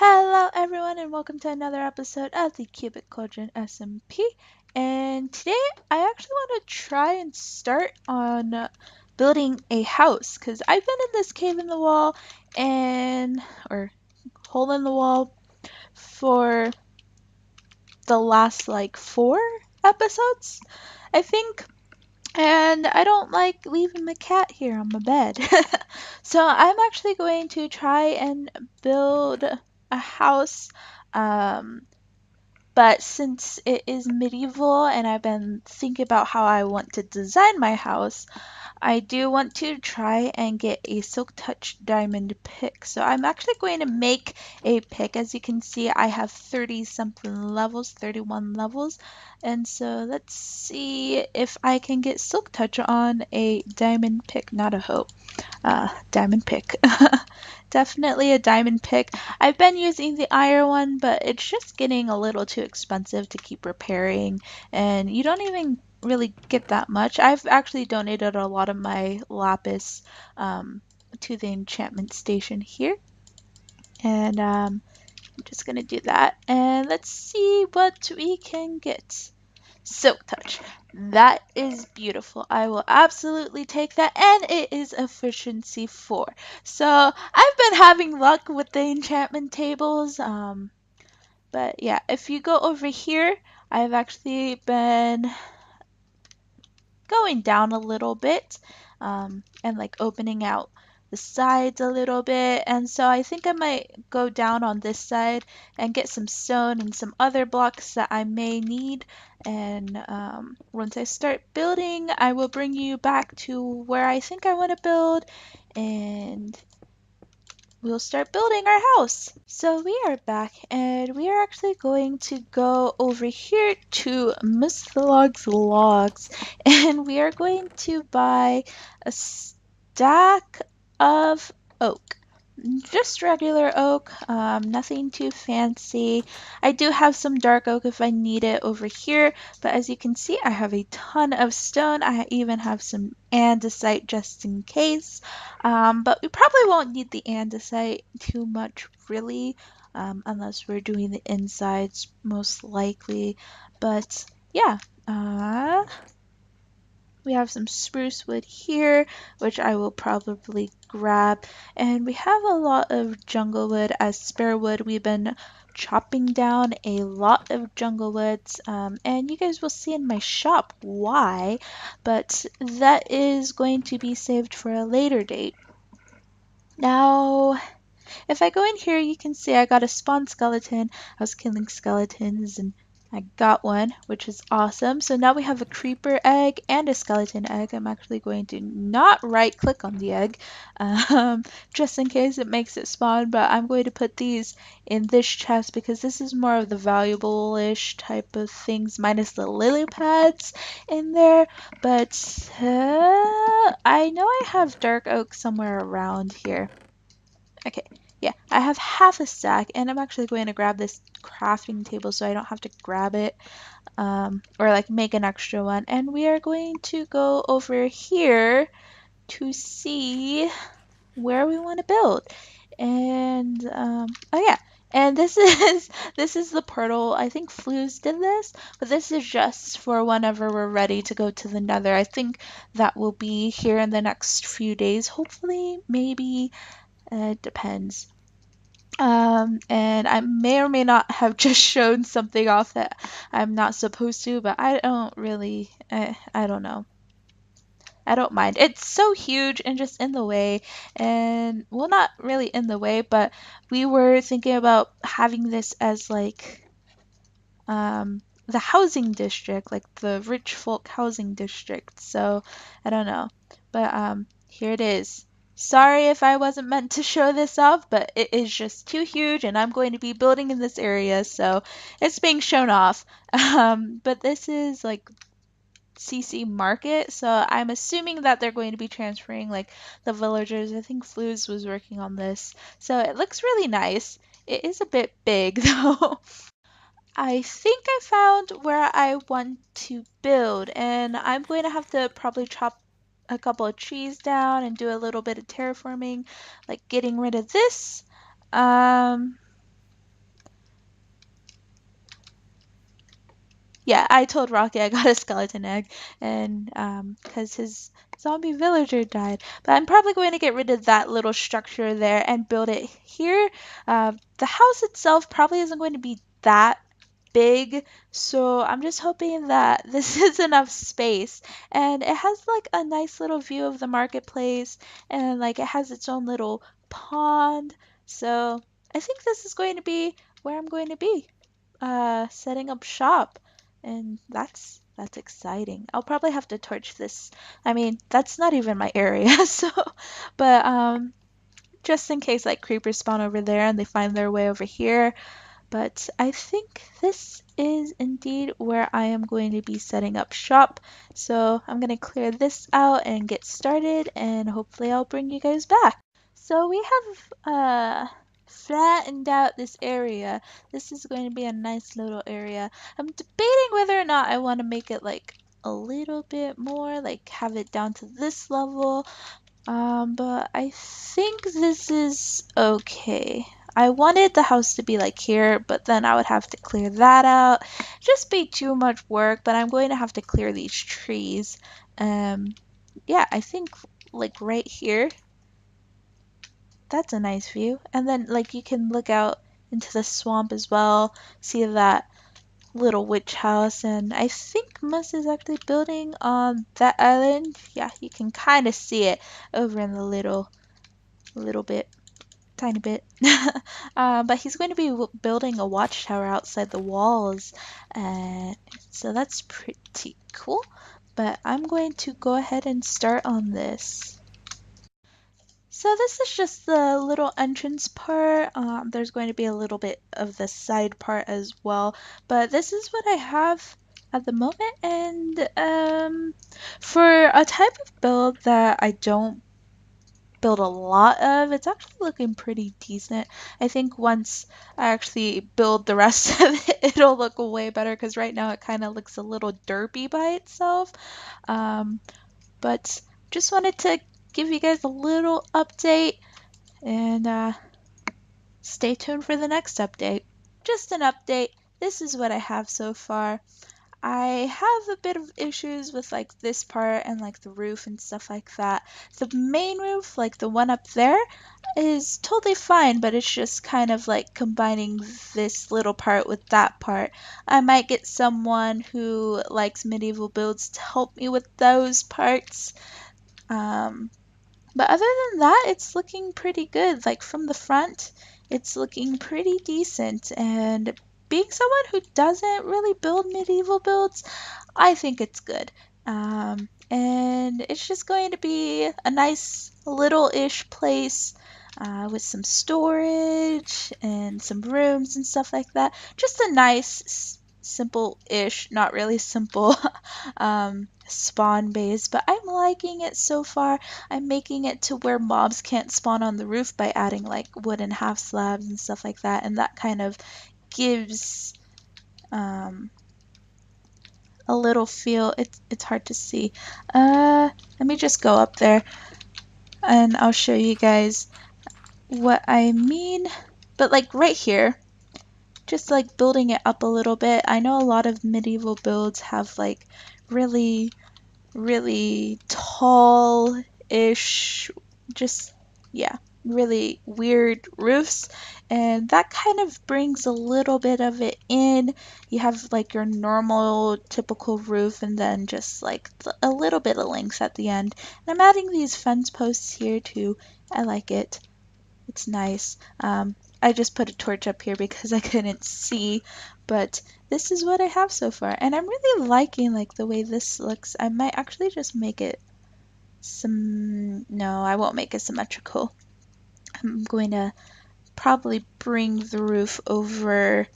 Hello everyone and welcome to another episode of the Cubic Cauldron SMP. And today I actually want to try and start on building a house because I've been in this cave in the wall or hole in the wall for the last like 4 episodes, I think. And I don't like leaving my cat here on my bed. So I'm actually going to try and build a house. Um, but since it is medieval and I've been thinking about how I want to design my house, I do want to try and get a Silk Touch diamond pick. So I'm actually going to make a pick. As you can see, I have 30 something levels, 31 levels. And so let's see if I can get Silk Touch on a diamond pick, not a hoe. Diamond pick. Definitely a diamond pick. I've been using the iron one, but it's just getting a little too expensive to keep repairing, and you don't even really get that much. I've actually donated a lot of my lapis to the enchantment station here, and I'm just gonna do that. And let's see what we can get. Silk Touch. That is beautiful. I will absolutely take that, and it is efficiency 4. So I've been having luck with the enchantment tables. But yeah, if you go over here, I've actually been going down a little bit, and like opening out the sides a little bit. And so I think I might go down on this side and get some stone and some other blocks that I may need. And once I start building, I will bring you back to where I think I want to build, and we'll start building our house. So we are back, and we are actually going to go over here to Mr. Logs, and we are going to buy a stack of oak. Just regular oak, nothing too fancy. I do have some dark oak if I need it over here, but as you can see, I have a ton of stone. I even have some andesite just in case. But we probably won't need the andesite too much, really, unless we're doing the insides, most likely. But yeah, we have some spruce wood here, which I will probably grab. And we have a lot of jungle wood as spare wood. We've been chopping down a lot of jungle woods, and you guys will see in my shop why, but that is going to be saved for a later date. Now, if I go in here, you can see I got a spawn skeleton. I was killing skeletons and I got one, which is awesome. So now we have a creeper egg and a skeleton egg. I'm actually going to not right click on the egg, just in case it makes it spawn, but I'm going to put these in this chest because this is more of the valuable-ish type of things, minus the lily pads in there. But I know I have dark oak somewhere around here. Okay, yeah, I have half a stack, and I'm actually going to grab this crafting table so I don't have to grab it, or like make an extra one. And we are going to go over here to see where we want to build. And oh yeah, and this is this is the portal. I think Flues did this, but this is just for whenever we're ready to go to the Nether. I think that will be here in the next few days. Hopefully, maybe. It depends. And I may or may not have just shown something off that I'm not supposed to, but I don't really, I don't know. I don't mind. It's so huge and just in the way, and well, not really in the way, but we were thinking about having this as like the housing district, like the rich folk housing district. So I don't know, but here it is. Sorry if I wasn't meant to show this off, but it is just too huge and I'm going to be building in this area, so it's being shown off. But this is like CC Market, so I'm assuming that they're going to be transferring like the villagers. I think Fluz was working on this, so it looks really nice. It is a bit big though. I think I found where I want to build, and I'm going to have to probably chop a couple of trees down and do a little bit of terraforming, like getting rid of this. Um, Yeah, I told Rocky I got a skeleton egg, and because his zombie villager died. But I'm probably going to get rid of that little structure there and build it here. The house itself probably isn't going to be that big, so I'm just hoping that this is enough space. And it has like a nice little view of the marketplace, and like it has its own little pond. So I think this is going to be where I'm going to be setting up shop, and that's exciting. I'll probably have to torch this. I mean, that's not even my area, so but just in case like creepers spawn over there and they find their way over here. But I think this is indeed where I am going to be setting up shop. So I'm going to clear this out and get started, and hopefully I'll bring you guys back. So we have flattened out this area. This is going to be a nice little area. I'm debating whether or not I want to make it like a little bit more, like have it down to this level. But I think this is okay. I wanted the house to be like here, but then I would have to clear that out. Just be too much work, but I'm going to have to clear these trees. Yeah, I think like right here, that's a nice view. And then like you can look out into the swamp as well, see that little witch house. And I think Mus is actually building on that island. Yeah, you can kind of see it over in the little bit, tiny bit. But he's going to be building a watchtower outside the walls, and so that's pretty cool. But I'm going to go ahead and start on this. So this is just the little entrance part. There's going to be a little bit of the side part as well, but this is what I have at the moment. And for a type of build that I don't build a lot of, it's actually looking pretty decent. I think once I actually build the rest of it, it'll look way better, because right now it kind of looks a little derpy by itself. Um, but just wanted to give you guys a little update, and stay tuned for the next update. Just an update. This is what I have so far. I have a bit of issues with like this part and like the roof and stuff like that. The main roof, like the one up there, is totally fine, but it's just kind of like combining this little part with that part. I might get someone who likes medieval builds to help me with those parts. But other than that, it's looking pretty good. Like from the front, it's looking pretty decent. And being someone who doesn't really build medieval builds, I think it's good. And it's just going to be a nice little-ish place with some storage and some rooms and stuff like that. Just a nice, simple-ish, not really simple spawn base, but I'm liking it so far. I'm making it to where mobs can't spawn on the roof by adding like wooden half slabs and stuff like that, and that kind of gives a little feel. It's hard to see. Let me just go up there and I'll show you guys what I mean. But like right here, just like building it up a little bit. I know a lot of medieval builds have like really tall-ish, just, yeah, really weird roofs, and that kind of brings a little bit of it in. You have like your normal typical roof, and then just like a little bit of length at the end. And I'm adding these fence posts here too. I like it. It's nice. I just put a torch up here because I couldn't see, but this is what I have so far, and I'm really liking like the way this looks. I might actually just make it no, I won't make it symmetrical. I'm going to probably bring the roof over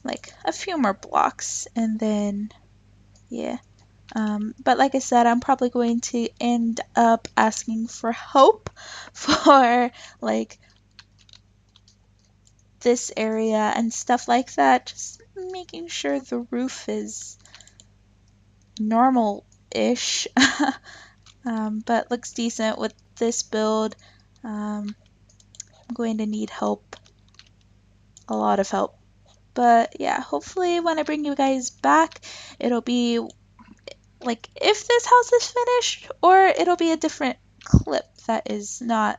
like a few more blocks, and then yeah. But like I said, I'm probably going to end up asking for help for like this area and stuff like that, just making sure the roof is normal-ish. But looks decent with this build. I'm going to need help, a lot of help. But yeah, hopefully when I bring you guys back, it'll be like if this house is finished, or it'll be a different clip that is not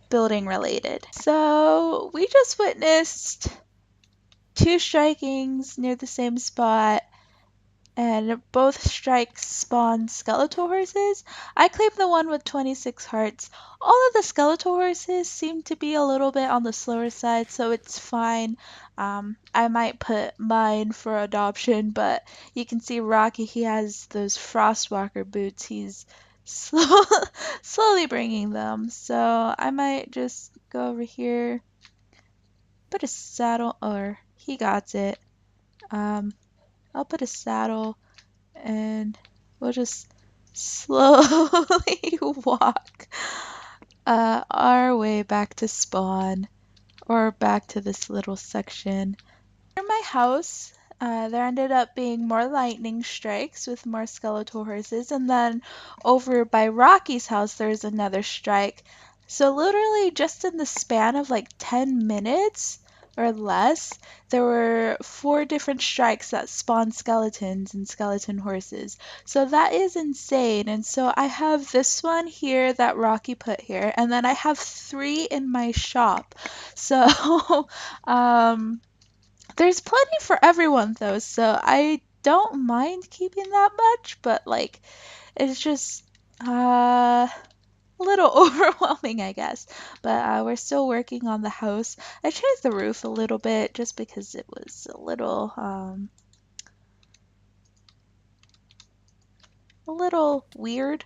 building related. So we just witnessed two strikings near the same spot, and both strikes spawned skeletal horses. I claimed the one with 26 hearts. All of the skeletal horses seem to be a little bit on the slower side, so it's fine. I might put mine for adoption, but you can see Rocky, he has those Frostwalker boots. He's slowly bringing them, so I might just go over here, put a saddle, or he got it. I'll put a saddle and we'll just slowly walk our way back to spawn, or back to this little section. Near my house, there ended up being more lightning strikes with more skeletal horses, and then over by Rocky's house there's another strike. So literally just in the span of like 10 minutes or less, there were 4 different strikes that spawned skeletons and skeleton horses. So that is insane. And so I have this one here that Rocky put here, and then I have 3 in my shop. So there's plenty for everyone though, so I don't mind keeping that much, but like it's just a little overwhelming, I guess. But we're still working on the house. I changed the roof a little bit just because it was a little weird,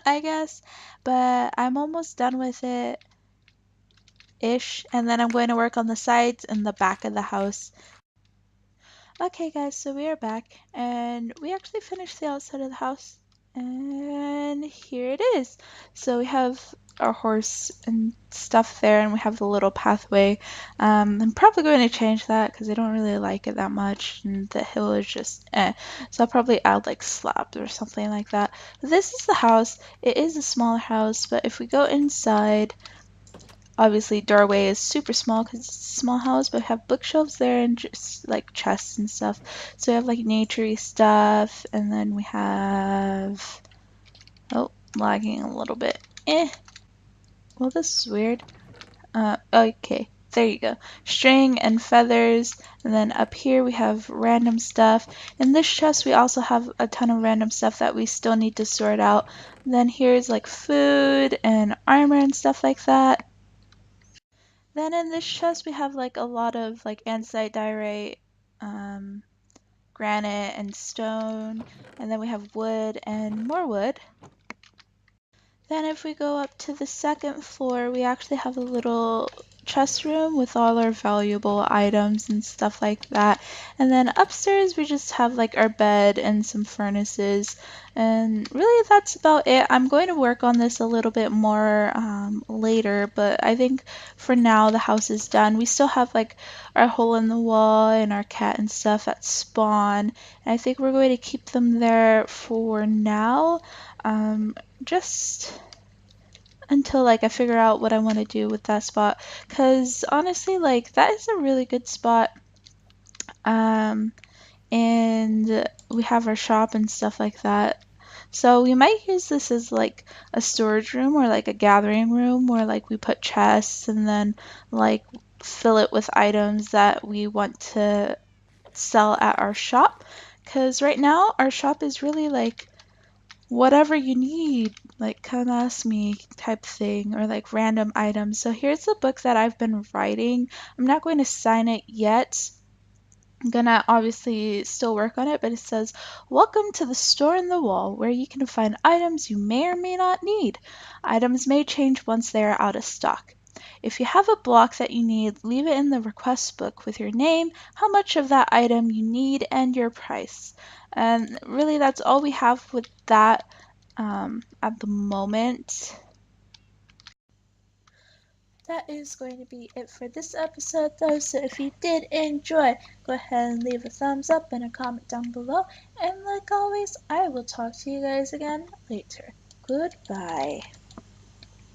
I guess. But I'm almost done with it ish, and then I'm going to work on the sides and the back of the house. Okay guys, so we are back, and we actually finished the outside of the house, and here it is. So we have our horse and stuff there, and we have the little pathway. I'm probably going to change that because I don't really like it that much, and the hill is just eh. So I'll probably add like slabs or something like that. But this is the house. It is a smaller house, but if we go inside, obviously doorway is super small because it's a small house, but we have bookshelves there and just like chests and stuff. So we have like naturey stuff, and then we have, oh, lagging a little bit. Well, this is weird. Okay, there you go. String and feathers, and then up here we have random stuff. In this chest we also have a ton of random stuff that we still need to sort out. And then here's like food and armor and stuff like that. Then in this chest we have like a lot of like andesite, diorite, granite, and stone. And then we have wood and more wood. Then if we go up to the second floor, we actually have a little chest room with all our valuable items and stuff like that. And then upstairs we just have like our bed and some furnaces. And really that's about it. I'm going to work on this a little bit more later, but I think for now the house is done. We still have like our hole in the wall and our cat and stuff at spawn. And I think we're going to keep them there for now. Just until like I figure out what I want to do with that spot, because honestly like that is a really good spot. And we have our shop and stuff like that, so we might use this as like a storage room or like a gathering room where like we put chests and then like fill it with items that we want to sell at our shop, because right now our shop is really like whatever you need, like come ask me type thing, or like random items. So here's the book that I've been writing. I'm not going to sign it yet. I'm gonna obviously still work on it, but it says, "Welcome to the store in the wall, where you can find items you may or may not need. Items may change once they are out of stock. If you have a block that you need, leave it in the request book with your name, how much of that item you need, and your price." And really that's all we have with that at the moment. That is going to be it for this episode though, so if you did enjoy, go ahead and leave a thumbs up and a comment down below, and like always, I will talk to you guys again later. Goodbye.